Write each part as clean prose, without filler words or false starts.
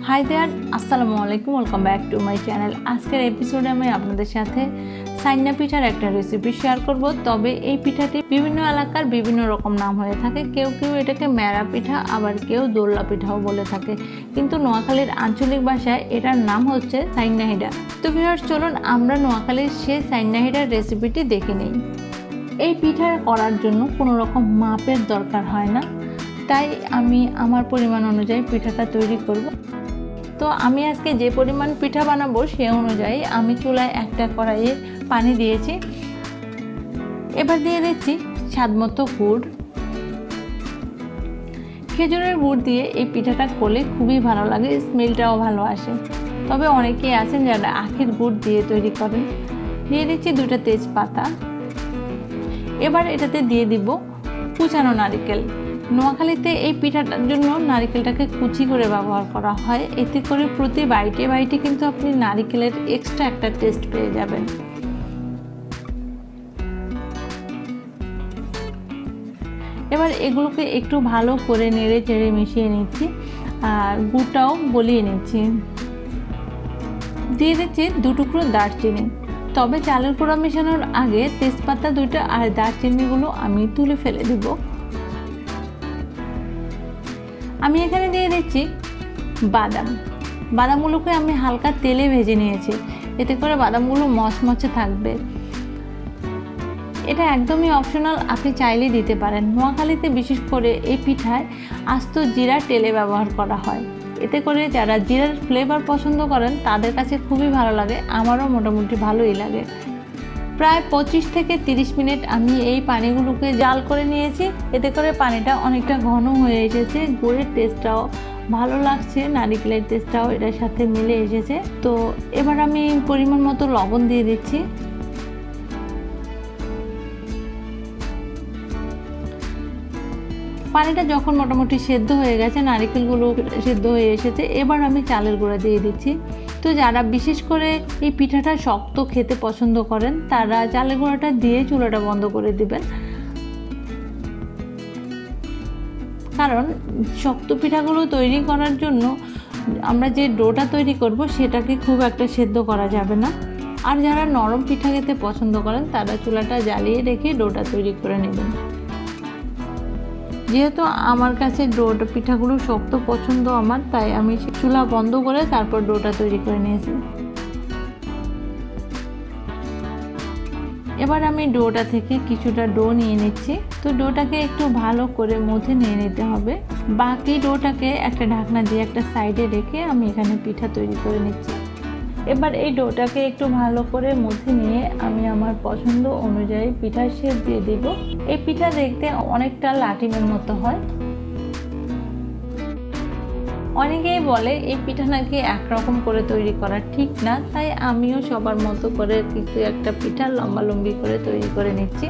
Hi there, আসসালামু আলাইকুম, welcome back to my channel. আজকের এপিসোডে আমি আপনাদের সাথে সাইন্না পিঠার একটা রেসিপি শেয়ার করব। তবে এই পিঠাটি বিভিন্ন এলাকার বিভিন্ন রকম নাম হয়ে থাকে। কেউ কেউ এটাকে মেরা পিঠা, আবার কেউ দোল্লা পিঠাও বলে থাকে, কিন্তু নোয়াখালীর আঞ্চলিক ভাষায় এটার নাম হচ্ছে সাইন্না হিডা। তো ভিউয়ার্স, চলুন আমরা নোয়াখালীর সেই সাইন্না হিডার রেসিপিটি দেখে নিই। এই পিঠা করার জন্য কোনো রকম মাপের দরকার হয় না, তাই আমি আমার পরিমাণ অনুযায়ী পিঠাটা তৈরি করব। তো আমি আজকে যে পরিমাণ পিঠা বানাবো সে অনুযায়ী আমি চুলায় একটা কড়াইয়ে পানি দিয়েছি। এবার দিয়ে দিচ্ছি স্বাদমতো গুড়। খেজুরের গুড় দিয়ে এই পিঠাটা করলে খুবই ভালো লাগে, স্মেলটাও ভালো আসে। তবে অনেকেই আছেন যারা আখের গুড় দিয়ে তৈরি করেন। দিয়ে দিচ্ছি 2টা তেজপাতা। এবার এটাতে দিয়ে দিব কুচানো নারকেল। নোয়াখালীতে এই পিঠাটার জন্য নারকেলটাকে কুচি করে ব্যবহার করা হয়। এতে করে প্রতি বাইটে বাইটে কিন্তু আপনি নারকেলের এক্সট্রা একটা টেস্ট পেয়ে যাবেন। এবার এগুলোকে একটু ভালো করে নেড়ে চেড়ে মিশিয়ে নিচ্ছি আর গুড়টাও গলিয়ে নিচ্ছি। দিয়ে দিচ্ছি 2 টুকরো দারচিনি। তবে চালের গুঁড়া মেশানোর আগে তেজপাতা 2টা আর দারচিনিগুলো আমি তুলে ফেলে দিব। আমি এখানে দিয়ে দিচ্ছি বাদামগুলোকে আমি হালকা তেলে ভেজে নিয়েছি, এতে করে বাদামগুলো মচমচে থাকবে। এটা একদমই অপশনাল, আপনি চাইলেই দিতে পারেন। নোয়াখালীতে বিশেষ করে এই পিঠায় আস্ত জিরা টেলে ব্যবহার করা হয়। এতে করে যারা জিরার ফ্লেভার পছন্দ করেন তাদের কাছে খুবই ভালো লাগে, আমারও মোটামুটি ভালোই লাগে। প্রায় 25 থেকে 30 মিনিট আমি এই পানিগুলোকে জাল করে নিয়েছি। এতে করে পানিটা অনেকটা ঘন হয়ে এসেছে, গুড়ের টেস্টটাও ভালো লাগছে, নারকেলের টেস্টটাও এটার সাথে মিলে এসেছে। তো এবার আমি পরিমাণ মতো লবণ দিয়ে দিচ্ছি। পানিটা যখন মোটামুটি সেদ্ধ হয়ে গেছে, নারকেলগুলো সেদ্ধ হয়ে এসেছে, এবার আমি চালের গুঁড়া দিয়ে দিচ্ছি। তো যারা বিশেষ করে এই পিঠাটা শক্ত খেতে পছন্দ করেন তারা চালের গুঁড়াটা দিয়ে চুলাটা বন্ধ করে দিবেন, কারণ শক্ত পিঠাগুলো তৈরি করার জন্য আমরা যে ডোটা তৈরি করব সেটাকে খুব একটা সেদ্ধ করা যাবে না। আর যারা নরম পিঠা খেতে পছন্দ করেন তারা চুলাটা জ্বালিয়ে রেখে ডোটা তৈরি করে নেবেন। যেহেতু আমার কাছে ডোটা পিঠাগুলো শক্ত পছন্দ আমার, তাই আমি চুলা বন্ধ করে তারপর ডোটা তৈরি করে নিয়েছি। এবার আমি ডোটা থেকে কিছুটা ডো নিয়ে নিচ্ছি। তো ডোটাকে একটু ভালো করে মথে নিয়ে নিতে হবে। বাকি ডোটাকে একটা ঢাকনা দিয়ে একটা সাইডে রেখে আমি এখানে পিঠা তৈরি করে নিচ্ছি। এবার এই ডোটাকে একটু ভালো করে মথে নিয়ে আমি আমার পছন্দ অনুযায়ী পিঠার শেপ দিয়ে দিব। এই পিঠা দেখতে অনেকটা লাটিমের মতো হয়। অনেকেই বলে এই পিঠা নাকি একরকম করে তৈরি করা ঠিক না, তাই আমিও সবার মতো করে কিছু একটা পিঠা লম্বালম্বি করে তৈরি করে নিচ্ছি।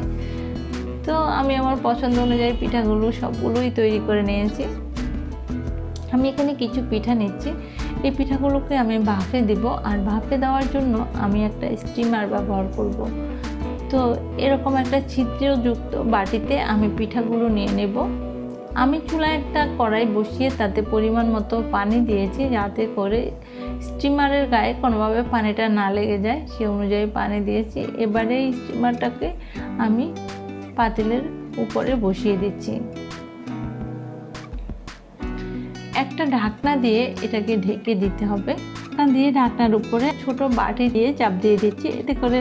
তো আমি আমার পছন্দ অনুযায়ী পিঠাগুলো সবগুলোই তৈরি করে নিয়েছি। আমি এখানে কিছু পিঠা নিচ্ছি। এই পিঠাগুলোকে আমি ভাপে দিব, আর ভাপে দেওয়ার জন্য আমি একটা স্টিমার ব্যবহার করব। তো এরকম একটা ছিদ্রযুক্ত বাটিতে আমি পিঠাগুলো নিয়ে নেব। আমি চুলায় একটা কড়াই বসিয়ে তাতে পরিমাণ মতো পানি দিয়েছি, যাতে করে স্টিমারের গায়ে কোনোভাবে পানিটা না লেগে যায়, সে অনুযায়ী পানি দিয়েছি। এবারে এই স্টিমারটাকে আমি পাতিলের উপরে বসিয়ে দিচ্ছি। একটা ঢাকনা দিয়ে এটাকে ঢেকে দিতে হবে। ঢাকনা দিয়ে ঢাকনার উপরে ছোট বাটি দিয়ে চাপ দিয়ে দিচ্ছি, এতে করে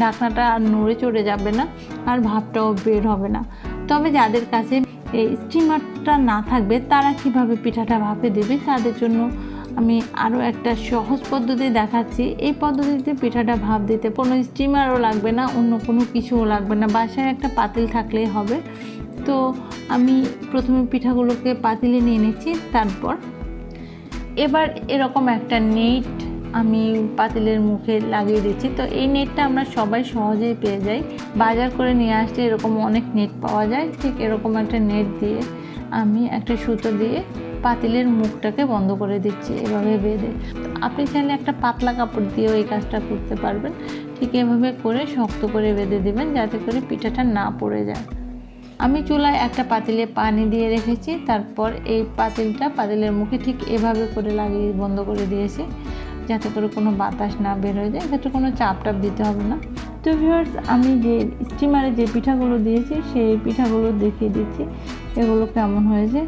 ঢাকনাটা আর নড়ে চড়ে যাবে না আর ভাপটাও বের হবে না। তবে যাদের কাছে এই স্টিমারটা না থাকবে তারা কিভাবে পিঠাটা ভাপে দেবে, তাদের জন্য আমি আরও একটা সহজ পদ্ধতি দেখাচ্ছি। এই পদ্ধতিতে পিঠাটা ভাপ দিতে কোনো স্টিমারও লাগবে না, অন্য কোনো কিছুও লাগবে না, বাসায় একটা পাতিল থাকলেই হবে। তো আমি প্রথমে পিঠাগুলোকে পাতিলে নিয়ে নিচ্ছি। তারপর এবার এরকম একটা নেট আমি পাতিলের মুখে লাগিয়ে দিচ্ছি। তো এই নেটটা আমরা সবাই সহজেই পেয়ে যাই, বাজার করে নিয়ে আসলে এরকম অনেক নেট পাওয়া যায়। ঠিক এরকম একটা নেট দিয়ে আমি একটা সুতো দিয়ে পাতিলের মুখটাকে বন্ধ করে দিচ্ছি, এভাবে বেঁধে। আপনি চাইলে একটা পাতলা কাপড় দিয়েও এই কাজটা করতে পারবেন। ঠিক এভাবে করে শক্ত করে বেঁধে দেবেন, যাতে করে পিঠাটা না পড়ে যায়। আমি চুলায় একটা পাতিলে পানি দিয়ে রেখেছি, তারপর এই পাতিলের মুখে ঠিক এভাবে করে লাগিয়ে বন্ধ করে দিয়েছি, যাতে করে কোনো বাতাস না বের হয়ে যায়। এক্ষেত্রে কোনো চাপ দিতে হবে না। তো ভিউয়ার্স, আমি যে স্টিমারে যে পিঠাগুলো দিয়েছি সেই পিঠাগুলো দেখিয়ে দিচ্ছি এগুলো কেমন হয়েছে।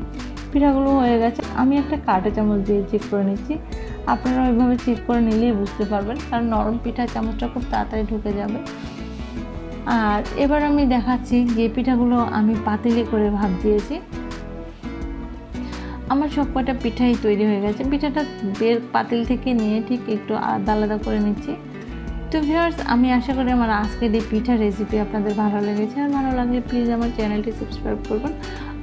পিঠাগুলো হয়ে গেছে, আমি একটা কাঁটা চামচ দিয়ে চেক করে নিচ্ছি। আপনারা ওইভাবে চেক করে নিলেই বুঝতে পারবেন, কারণ নরম পিঠা চামচটা খুব তাড়াতাড়ি ঢুকে যাবে। আর এবার আমি দেখাচ্ছি যে পিঠাগুলো আমি পাতিলে করে ভাপ দিয়েছি। আমার সব কটা পিঠাই তৈরি হয়ে গেছে। পিঠাটা পাতিল থেকে নিয়ে ঠিক একটু আলাদা আলাদা করে নিচ্ছি। তো ভিউয়ার্স, আমি আশা করি আমার আজকের এই পিঠা রেসিপি আপনাদের ভালো লেগেছে। আর ভালো লাগলে প্লিজ আমার চ্যানেলটি সাবস্ক্রাইব করবেন,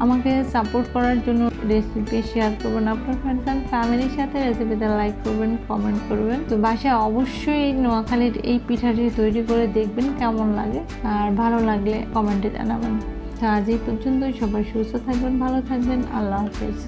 আমাকে সাপোর্ট করার জন্য রেসিপি শেয়ার করবেন আপনার ফ্রেন্ডস অ্যান্ড ফ্যামিলির সাথে। রেসিপিটা লাইক করবেন, কমেন্ট করবেন। তো বাসায় অবশ্যই নোয়াখালীর এই পিঠাটি তৈরি করে দেখবেন কেমন লাগে, আর ভালো লাগলে কমেন্টে জানাবেন। তো আজ এই পর্যন্তই। সবাই সুস্থ থাকবেন, ভালো থাকবেন। আল্লাহ হাফেজ।